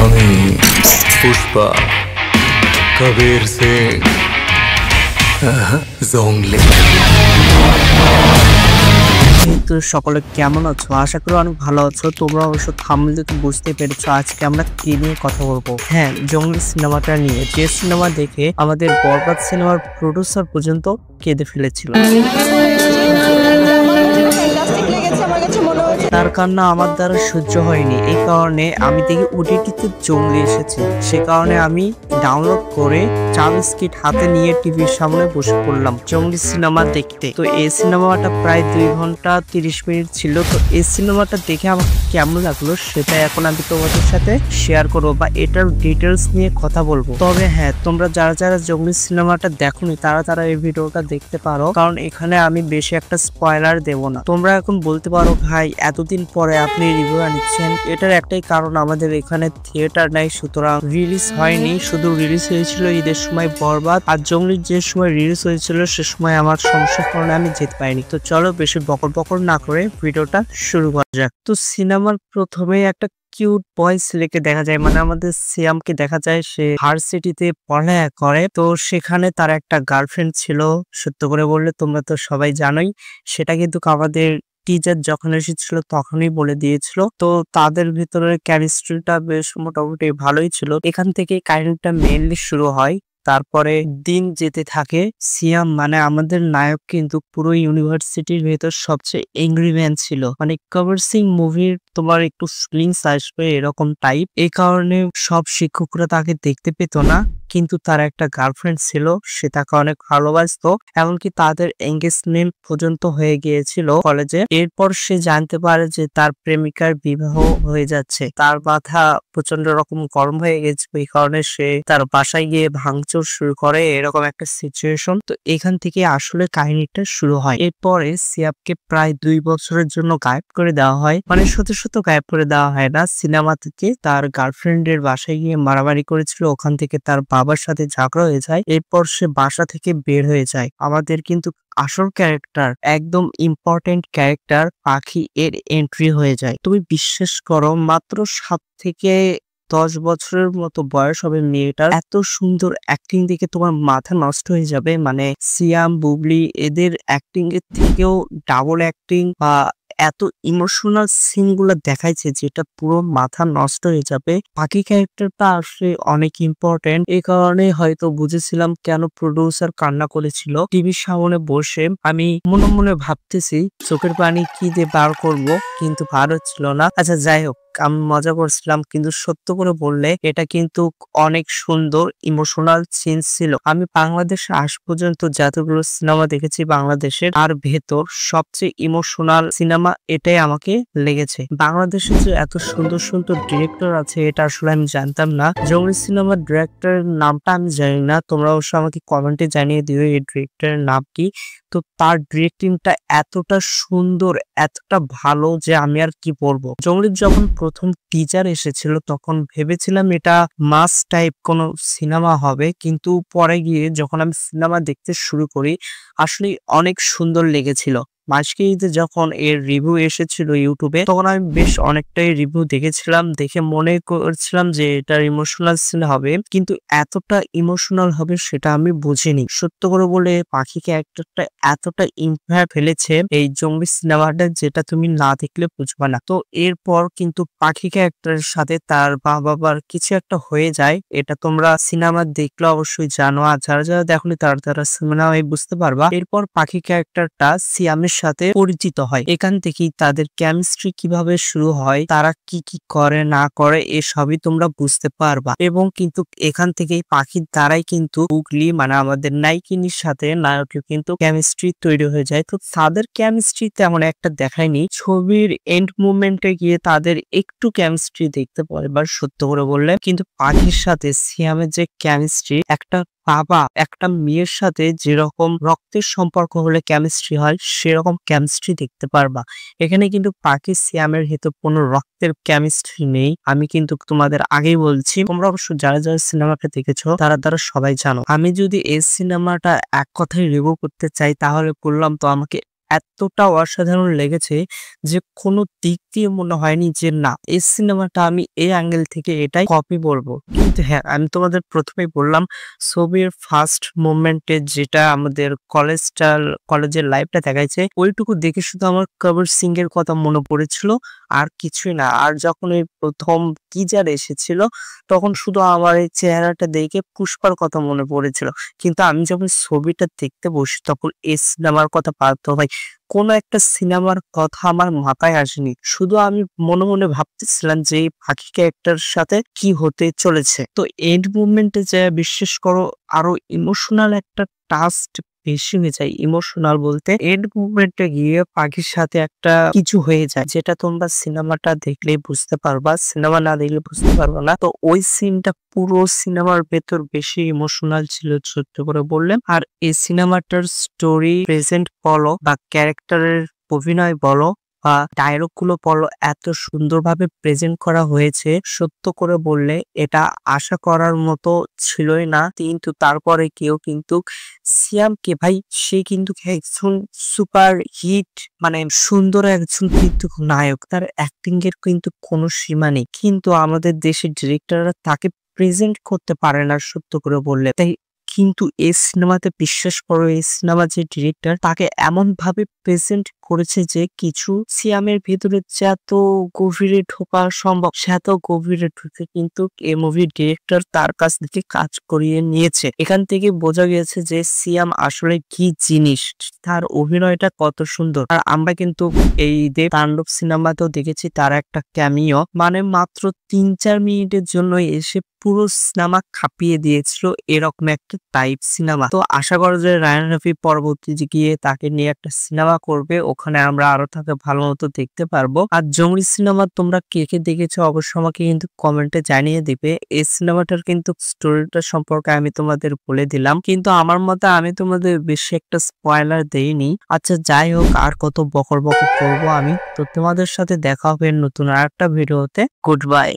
আমি পুষ্পা, কবির সিং, জংলি। তো সকলে কেমন আছো? আশা করি অনেক ভালো আছো। তোমরা অবশ্য থাম্বনেল দেখে বুঝতে পেরেছো আজকে আমরা কি নিয়ে কথা বলবো। হ্যাঁ, জঙ্গলি সিনেমাটা নিয়ে, যে সিনেমা দেখে আমাদের বরবাদ সিনেমার প্রডিউসার পর্যন্ত কেঁদে ফেলেছিল। তার কান্না আমার দ্বারা সহ্য হয়নি। এই কারণে আমি দেখি ওটিটিতে জঙ্গলি এসেছে, সে কারণে আমি ডাউনলোড করে চাবিস্কিট হাতে নিয়ে টিভির সামনে বসে পড়লাম জঙ্গলি সিনেমা দেখতে। তো এই সিনেমাটা প্রায় 2 ঘন্টা 30 মিনিট ছিল। তো এই সিনেমাটা দেখে আমার কেমন লাগলো সেটা এখন আমি তোমাদের সাথে শেয়ার করবো বা এটার ডিটেলস নিয়ে কথা বলবো। তবে হ্যাঁ, তোমরা যারা যারা জঙ্গলি সিনেমাটা দেখোনি তারা এই ভিডিওটা দেখতে পারো, কারণ এখানে আমি বেশি একটা স্পয়লার দেবো না। তোমরা এখন বলতে পারো ভাই এতদিন পরে আপনি রিভিউ আনিচ্ছেন, এটার একটাই কারণ আমাদের এখানে থিয়েটার নাই, সুতরাং রিলিজ হয়নি। শুধু রিলিজ হয়েছিল ঈদের সময় বরবাদ, আর জঙ্গলির যে সময় রিলিজ হয়েছিল সে সময় আমার সমস্যার কারণে আমি যেতে পারিনি। তো চলো বেশি বকর না করে ভিডিওটা শুরু করা যাক। তো সিনেমার প্রথমে একটা কিউট বয় ছেলেকে দেখা যায়, মানে আমাদের সিয়ামকে দেখা যায়। সে ভার্সিটিতে পড়ালেখা করে। তো সেখানে তার একটা গার্লফ্রেন্ড ছিল। সত্য করে বললে তোমরা তো সবাই জানোই, সেটা কিন্তু আমাদের টিচার যখন এসেছিল তখনই বলে দিয়েছিল। তো তাদের ভিতরে কেমিস্ট্রিটা বেশ মোটামুটি ভালোই ছিল। এখান থেকে কাহিনীটা মেইনলি শুরু হয়। তারপরে দিন যেতে থাকে। সিয়াম মানে আমাদের নায়ক কিন্তু পুরো ইউনিভার্সিটির ভেতর সবচেয়ে এংরি ম্যান ছিল। মানে কবির সিং মুভির তোমার একটু ফিলিংস আসবে এরকম টাইপ। এই কারণে সব শিক্ষকরা তাকে দেখতে পেত না, কিন্তু তার একটা গার্লফ্রেন্ড ছিল, সে তাকে অনেক ভালোবাসতো। এমনকি তাদের এঙ্গেজমেন্ট পর্যন্ত হয়ে গিয়েছিল কলেজে। এরপর সে জানতে পারে যে তার প্রেমিকার বিবাহ হয়ে যাচ্ছে। তার মাথা প্রচন্ড রকম গরম হয়ে গেছে, এই কারণে সে তার বাসায় গিয়ে ভাঙচুর শুরু করে, এরকম একটা সিচুয়েশন। তো এখান থেকে আসলে কাহিনীটা শুরু হয়। এরপরে সিয়াবকে প্রায় 2 বছরের জন্য গায়েব করে দেওয়া হয়। মানে শত গায়েব করে দেওয়া হয় না, সিনেমা থেকে তার গার্লফ্রেন্ডের বাসায় গিয়ে মারামারি করেছিল, ওখান থেকে তার বাবার সাথে ঝগড়া হয়ে যায়। এরপর সে বাসা থেকে বের হয়ে যায়। আমাদের কিন্তু আসল ক্যারেক্টার, একদম ইম্পর্টেন্ট ক্যারেক্টার পাখি এর এন্ট্রি হয়ে যায়। তুমি বিশ্বাস করো, মাত্র 7 থেকে 10 বছরের মতো বয়স হবে মেয়েটার। এত সুন্দর অ্যাক্টিং দেখে তোমার মাথা নষ্ট হয়ে যাবে। মানে সিয়াম, বুবলি এদের অ্যাক্টিং এর থেকেও ডাবল অ্যাক্টিং বা এত ইমোশনাল সিন গুলা দেখাইছে যেটা পুরো মাথা নষ্ট হয়ে যাবে। বাকি ক্যারেক্টারটা আসলে অনেক ইম্পর্টেন্ট, এই কারণে হয়তো বুঝেছিলাম কেন প্রডিউসার কান্না করেছিল। টিভির সামনে বসে আমি মনে মনে ভাবতেছি চোখের পানি কি দিয়ে বার করব, কিন্তু বার হচ্ছিল না। আচ্ছা যাই হোক, আমি মজা করছিলাম, কিন্তু সত্য করে বললে এটা কিন্তু অনেক সুন্দর ইমোশনাল সিন ছিল। আমি বাংলাদেশে আজ পর্যন্ত যতগুলো সিনেমা দেখেছি বাংলাদেশের, আর ভেতর সবচেয়ে ইমোশনাল সিনেমা এটাই আমাকে লেগেছে। বাংলাদেশে যে এত সুন্দর সুন্দর ডিরেক্টর আছে এটা আসলে আমি জানতাম না। জঙ্গলি সিনেমার ডিরেক্টরের নামটা আমি জানি না, তোমরা অবশ্য আমাকে কমেন্টে জানিয়ে দিও এই ডিরেক্টরের নাম কি। তো তার ডিরেক্টিংটা এতটা সুন্দর, এতটা ভালো যে আমি আর কি বলবো। জঙ্গলির যখন প্রথম টিজার এসেছিল তখন ভেবেছিলাম এটা মাস টাইপ কোনো সিনেমা হবে, কিন্তু পরে গিয়ে যখন আমি সিনেমা দেখতে শুরু করি আসলে অনেক সুন্দর লেগেছিল। মাঝকে ঈদে যখন এর রিভিউ এসেছিল ইউটিউবে, তখন আমি বেশ অনেকটাই রিভিউ দেখেছিলাম, দেখে মনে করছিলাম যে এটার ইমোশনাল সিন হবে, কিন্তু এতটা ইমোশনাল হবে সেটা আমি বুঝিনি। সত্য করে বলে পাখি ক্যারেক্টারটা এতটা ইম্প্যাক্ট ফেলেছে এই জঙ্গলি সিনেমাটা, যেটা তুমি না দেখলে বুঝবা না। তো এরপর কিন্তু পাখি ক্যারেক্টারের সাথে তার বাবার কিছু একটা হয়ে যায়, এটা তোমরা সিনেমা দেখলে অবশ্যই জানো, আর যারা যারা দেখনি তারা সিনেমায় বুঝতে পারবা। এরপর পাখি ক্যারেক্টারটা সিয়ামের সাথে পরিচিত হয়। এখান থেকেই তাদের কেমিস্ট্রি কিভাবে শুরু হয়, তারা কি কি করে না করে এসবই তোমরা বুঝতে পারবা। এবং কিন্তু এখান থেকেই পাখির দ্বারাই কিন্তু বুবলি মানে আমাদের নায়িকিনীর সাথে নায়কের কিন্তু কেমিস্ট্রি তৈরি হয়ে যায়। তো তাদের কেমিস্ট্রি তেমন একটা দেখায়নি, ছবির এন্ড মুভমেন্টে গিয়ে তাদের একটু কেমিস্ট্রি দেখতে পারে বা সত্য করে বললে। কিন্তু পাখির সাথে সিয়ামের যে কেমিস্ট্রি, একটা বাবা একটা মেয়ের সাথে যেরকম রক্তের সম্পর্ক হলে কেমিস্ট্রি হয় সেরকম কেমিস্ট্রি দেখতে পারবা। এখানে কিন্তু পাখি সিয়ামের ভেতর কোনো রক্তের কেমিস্ট্রি নেই, আমি কিন্তু তোমাদের আগেই বলছি। তোমরা অবশ্য যারা যারা সিনেমাটা দেখেছো তারা সবাই জানো। আমি যদি এই সিনেমাটা এক কথায় রিভিউ করতে চাই তাহলে বললাম তো আমাকে এতটা অসাধারণ লেগেছে যে কোনো দিক দিয়ে মনে হয়নি যে না এই সিনেমাটা আমি এই অ্যাঙ্গেল থেকে এটাই কপি বলবো। কিন্তু হ্যাঁ, আমি তোমাদের প্রথমেই বললাম ছবির ফার্স্ট মোমেন্টে যেটা আমাদের কলেজের লাইফটা দেখাইছে ওইটুকু দেখে শুধু আমার কবির সিং এর কথা মনে পড়েছিল, আর কিছুই না। আর যখন ওই প্রথম টিজার এসেছিল তখন শুধু আমার এই চেহারাটা দেখে পুষ্পার কথা মনে পড়েছিল। কিন্তু আমি যখন ছবিটা দেখতে বসি তখন এই সিনেমার কথা বাধ্য ভাই কোনো একটা সিনেমার কথা আমার মাথায় আসেনি। শুধু আমি মনে মনে ভাবতেছিলাম যে এই পাখি ক্যারেক্টার সাথে কি হতে চলেছে। তো এন্ড মুভমেন্টে যে বিশ্বাস করো আরো ইমোশনাল একটা টাস্ট বেশি হয়ে যায়। ইমোশনাল বলতে এন্ড মুভমেন্টে গিয়ে পাখির সাথে একটা কিছু হয়ে যায় যেটা তোমরা সিনেমাটা দেখলেই বুঝতে পারবা, সিনেমা না দেখলে বুঝতে পারবা না। তো ওই সিনটা পুরো সিনেমার ভেতর বেশি ইমোশনাল ছিল সত্য করে বললাম। আর এই সিনেমাটার স্টোরি প্রেজেন্ট বলো বা ক্যারেক্টারের অভিনয় বলো বা ডায়লগ গুলো বলো এত সুন্দরভাবে প্রেজেন্ট করা হয়েছে, সত্য করে বললে এটা আশা করার মতো ছিলই না। কিন্তু তারপরে কেউ কিন্তু সিয়ামকে ভাই সে কিন্তু একজন সুপার হিট মানে সুন্দর একজন কিন্তু নায়ক, তার অ্যাক্টিং এর কিন্তু কোনো সীমা নেই। কিন্তু আমাদের দেশের ডিরেক্টররা তাকে প্রেজেন্ট করতে পারে না সত্য করে বললে। তাই কিন্তু এই সিনেমাতে বিশ্বাস করো এই সিনেমা যে ডিরেক্টর তাকে এমন ভাবে প্রেজেন্ট করেছে যে কিছু সিয়ামের ভিতরে যত গভীরে ঢোকা সম্ভব সে এত গভীরে ঢুকে কিন্তু এই মুভির ডিরেক্টর তার কাছ থেকে কাজ করিয়ে নিয়েছে। এখান থেকে বোঝা গেছে যে সিয়াম আসলে কি জিনিস, তার অভিনয়টা কত সুন্দর। আর আমরা কিন্তু এই দেব তাণ্ডব সিনেমাতেও দেখেছি তার একটা ক্যামিও মানে মাত্র 3-4 মিনিটের জন্য এসে পুরো সিনেমা খাপিয়ে দিয়েছিল এরকম একটা টাইপ সিনেমা। তো আশা করা যায় রায়হান রাফি পরবর্তীতে গিয়ে তাকে নিয়ে একটা সিনেমা করবে, ওখানে আমরা আরো তাকে ভালো মতো দেখতে পারবো। আর জঙ্গলি সিনেমা তোমরা কে কে দেখেছো অবশ্যই আমাকে কিন্তু কমেন্টে জানিয়ে দিবে। এই সিনেমাটার কিন্তু স্টোরিটা সম্পর্কে আমি তোমাদের বলে দিলাম, কিন্তু আমার মতে আমি তোমাদের বেশি একটা স্পয়লার দেইনি। আচ্ছা যাই হোক, আর কত বকর বকর করবো আমি। তো তোমাদের সাথে দেখা হবে নতুন আর একটা ভিডিওতে। Good bye.